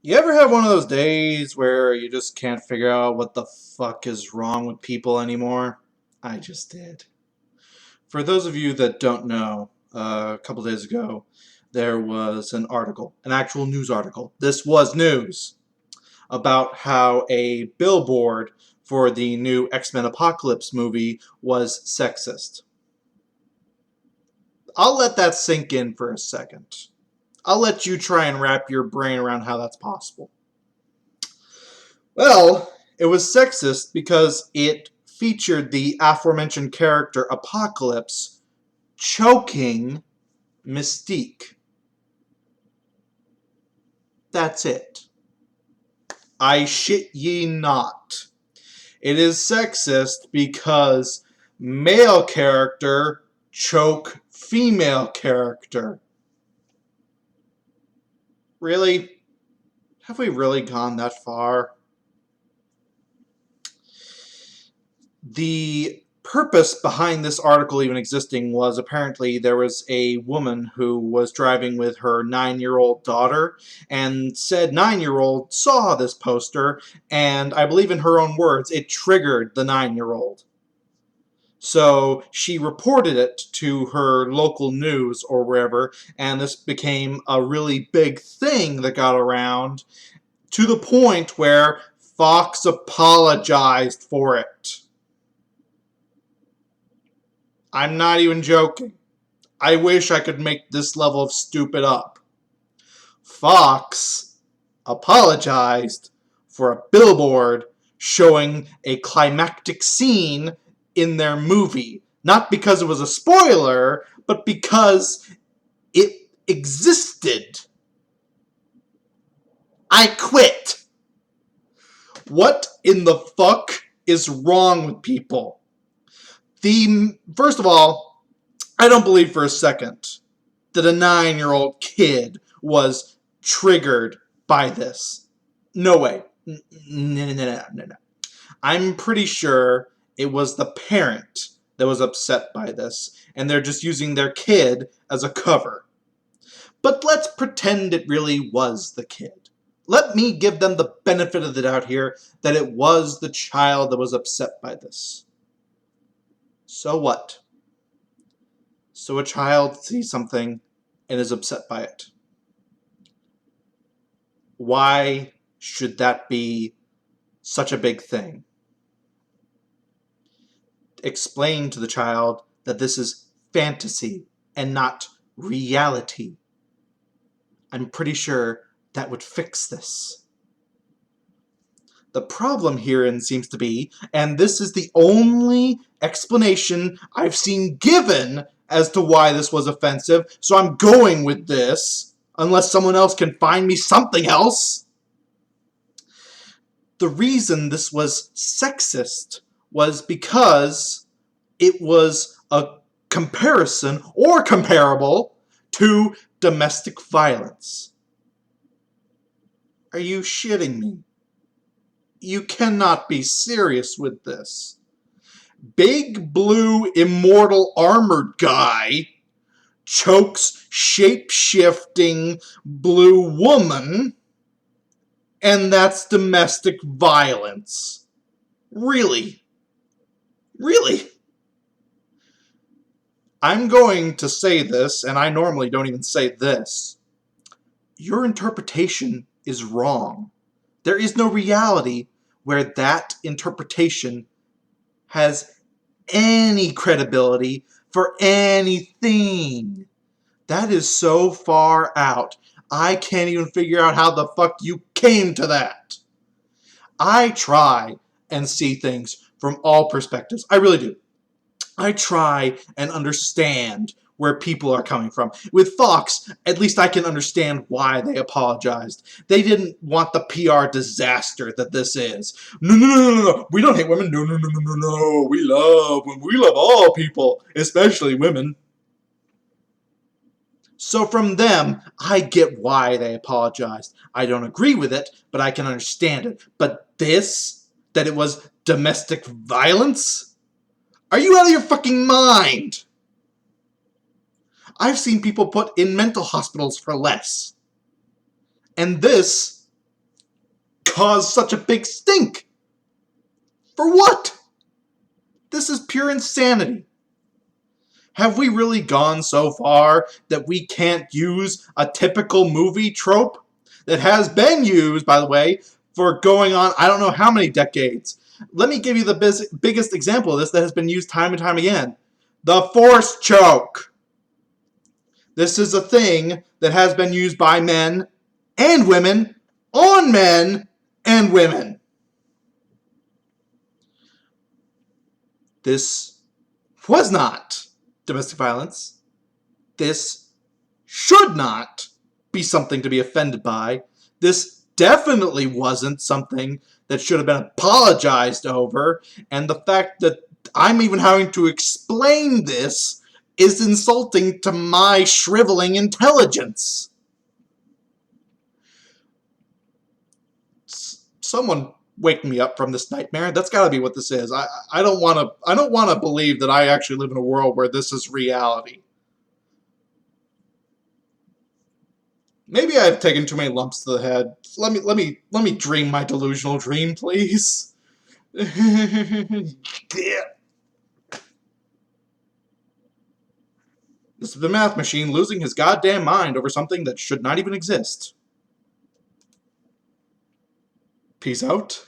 You ever have one of those days where you just can't figure out what the fuck is wrong with people anymore? I just did. For those of you that don't know, a couple days ago, there was an article, an actual news article. This was news about how a billboard for the new X-Men Apocalypse movie was sexist. I'll let that sink in for a second. I'll let you try and wrap your brain around how that's possible. Well, it was sexist because it featured the aforementioned character Apocalypse choking Mystique. That's it. I shit ye not. It is sexist because male character choke female character. Really? Have we really gone that far? The purpose behind this article even existing was apparently there was a woman who was driving with her 9-year-old daughter, and said 9-year-old saw this poster, and I believe in her own words, it triggered the 9-year-old. So she reported it to her local news or wherever, and this became a really big thing that got around to the point where Fox apologized for it. I'm not even joking. I wish I could make this level of stupid up. Fox apologized for a billboard showing a climactic scene in their movie. Not because it was a spoiler, but because it existed. I quit. What in the fuck is wrong with people? First of all, I don't believe for a second that a 9-year-old kid was triggered by this. No way. No. I'm pretty sure it was the parent that was upset by this, and they're just using their kid as a cover. But let's pretend it really was the kid. Let me give them the benefit of the doubt here that it was the child that was upset by this. So what? So a child sees something and is upset by it. Why should that be such a big thing? Explain to the child that this is fantasy and not reality. I'm pretty sure that would fix this. The problem herein seems to be, and this is the only explanation I've seen given as to why this was offensive, so I'm going with this, unless someone else can find me something else. The reason this was sexist was because it was a comparison, or comparable, to domestic violence. Are you shitting me? You cannot be serious with this. Big blue immortal armored guy chokes shape-shifting blue woman, and that's domestic violence. Really? Really? I'm going to say this, and I normally don't even say this. Your interpretation is wrong. There is no reality where that interpretation has any credibility for anything. That is so far out. I can't even figure out how the fuck you came to that. I try and see things from all perspectives. I really do. I try and understand where people are coming from. With Fox, at least I can understand why they apologized. They didn't want the PR disaster that this is. No. We don't hate women. No. We love all people, especially women. So from them, I get why they apologized. I don't agree with it, but I can understand it. But this, that it was domestic violence? Are you out of your fucking mind? I've seen people put in mental hospitals for less. And this cause such a big stink? For what? This is pure insanity. Have we really gone so far that we can't use a typical movie trope that has been used, by the way, for going on I don't know how many decades? Let me give you the biggest example of this that has been used time and time again. The force choke. This is a thing that has been used by men and women on men and women. This was not domestic violence. This should not be something to be offended by. This definitely wasn't something that should have been apologized over. And the fact that I'm even having to explain this is insulting to my shriveling intelligence. Someone wake me up from this nightmare. That's got to be what this is. I don't want to believe that I actually live in a world where this is reality. Maybe I've taken too many lumps to the head. Let me dream my delusional dream, please. This is the math machine losing his goddamn mind over something that should not even exist. Peace out.